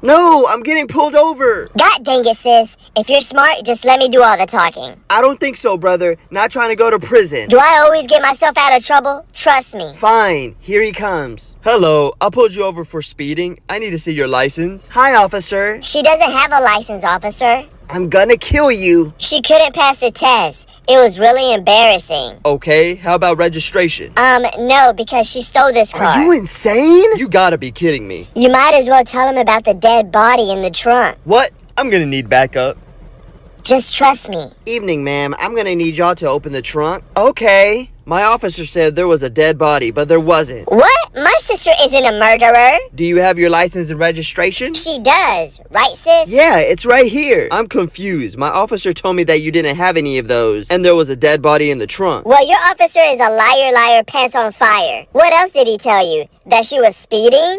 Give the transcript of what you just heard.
No, I'm getting pulled over. God dang it, sis. If you're smart, just let me do all the talking. I don't think so, brother. Not trying to go to prison. Do I always get myself out of trouble? Trust me. Fine, here he comes. Hello, I pulled you over for speeding. I need to see your license. Hi, officer. She doesn't have a license, officer. I'm gonna kill you. She couldn't pass the test. It was really embarrassing. Okay, how about registration? No, because she stole this car. Are you insane? You gotta be kidding me. You might as well tell him about the dead body in the trunk. What? I'm gonna need backup. Just trust me. Evening, ma'am. I'm gonna need y'all to open the trunk. Okay. My officer said there was a dead body, but there wasn't. What? My sister isn't a murderer. Do you have your license and registration? She does, right, sis? Yeah, it's right here. I'm confused. My officer told me that you didn't have any of those, and there was a dead body in the trunk. Well, your officer is a liar, pants on fire. What else did he tell you? That she was speeding?